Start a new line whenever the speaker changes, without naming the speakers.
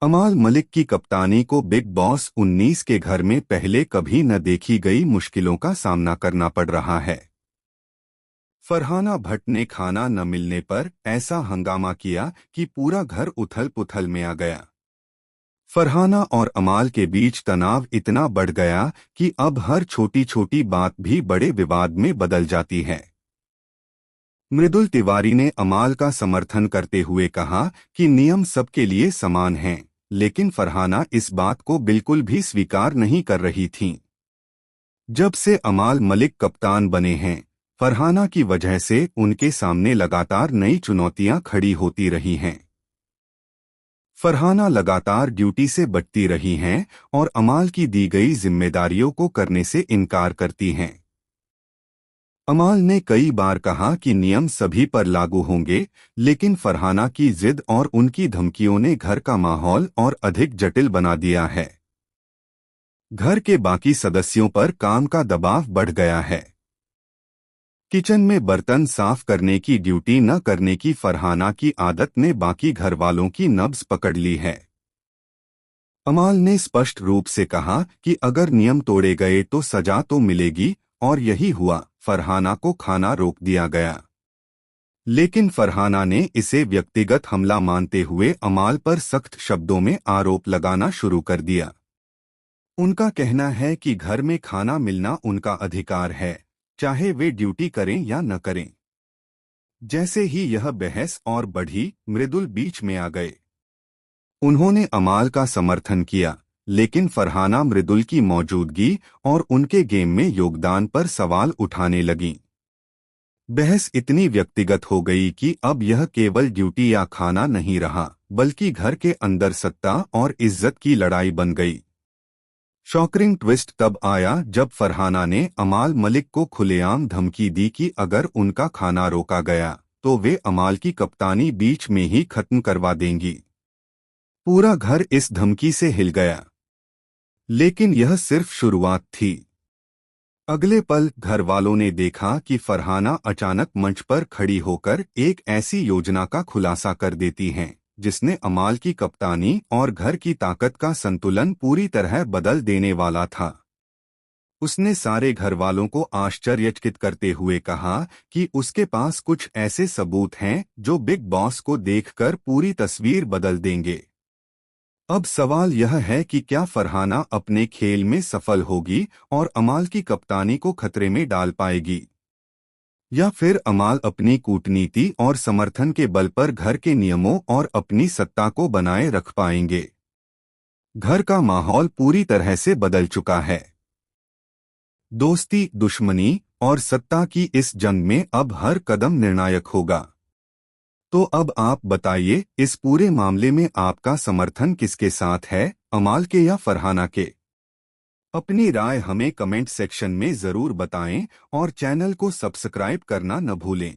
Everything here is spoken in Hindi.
अमाल मलिक की कप्तानी को बिग बॉस 19 के घर में पहले कभी न देखी गई मुश्किलों का सामना करना पड़ रहा है। फरहाना भट्ट ने खाना न मिलने पर ऐसा हंगामा किया कि पूरा घर उथल पुथल में आ गया। फरहाना और अमाल के बीच तनाव इतना बढ़ गया कि अब हर छोटी छोटी बात भी बड़े विवाद में बदल जाती है। मृदुल तिवारी ने अमाल का समर्थन करते हुए कहा कि नियम सबके लिए समान हैं, लेकिन फरहाना इस बात को बिल्कुल भी स्वीकार नहीं कर रही थीं। जब से अमाल मलिक कप्तान बने हैं, फरहाना की वजह से उनके सामने लगातार नई चुनौतियां खड़ी होती रही हैं। फरहाना लगातार ड्यूटी से बचती रही हैं और अमाल की दी गई जिम्मेदारियों को करने से इनकार करती हैं। अमाल ने कई बार कहा कि नियम सभी पर लागू होंगे, लेकिन फरहाना की जिद और उनकी धमकियों ने घर का माहौल और अधिक जटिल बना दिया है। घर के बाकी सदस्यों पर काम का दबाव बढ़ गया है। किचन में बर्तन साफ करने की ड्यूटी न करने की फरहाना की आदत ने बाकी घर वालों की नब्ज पकड़ ली है। अमाल ने स्पष्ट रूप से कहा कि अगर नियम तोड़े गए तो सजा तो मिलेगी, और यही हुआ। फरहाना को खाना रोक दिया गया, लेकिन फरहाना ने इसे व्यक्तिगत हमला मानते हुए अमाल पर सख्त शब्दों में आरोप लगाना शुरू कर दिया। उनका कहना है कि घर में खाना मिलना उनका अधिकार है, चाहे वे ड्यूटी करें या न करें। जैसे ही यह बहस और बढ़ी, मृदुल बीच में आ गए। उन्होंने अमाल का समर्थन किया, लेकिन फरहाना मृदुल की मौजूदगी और उनके गेम में योगदान पर सवाल उठाने लगीं। बहस इतनी व्यक्तिगत हो गई कि अब यह केवल ड्यूटी या खाना नहीं रहा, बल्कि घर के अंदर सत्ता और इज्जत की लड़ाई बन गई। शॉकिंग ट्विस्ट तब आया जब फरहाना ने अमाल मलिक को खुलेआम धमकी दी कि अगर उनका खाना रोका गया तो वे अमाल की कप्तानी बीच में ही खत्म करवा देंगी। पूरा घर इस धमकी से हिल गया, लेकिन यह सिर्फ शुरुआत थी। अगले पल घर वालों ने देखा कि फरहाना अचानक मंच पर खड़ी होकर एक ऐसी योजना का खुलासा कर देती हैं जिसने अमाल की कप्तानी और घर की ताकत का संतुलन पूरी तरह बदल देने वाला था। उसने सारे घर वालों को आश्चर्यचकित करते हुए कहा कि उसके पास कुछ ऐसे सबूत हैं जो बिग बॉस को देखकर पूरी तस्वीर बदल देंगे। अब सवाल यह है कि क्या फरहाना अपने खेल में सफल होगी और अमाल की कप्तानी को खतरे में डाल पाएगी, या फिर अमाल अपनी कूटनीति और समर्थन के बल पर घर के नियमों और अपनी सत्ता को बनाए रख पाएंगे। घर का माहौल पूरी तरह से बदल चुका है। दोस्ती, दुश्मनी और सत्ता की इस जंग में अब हर कदम निर्णायक होगा। तो अब आप बताइए, इस पूरे मामले में आपका समर्थन किसके साथ है, अमाल के या फरहाना के? अपनी राय हमें कमेंट सेक्शन में जरूर बताएं और चैनल को सब्सक्राइब करना न भूलें।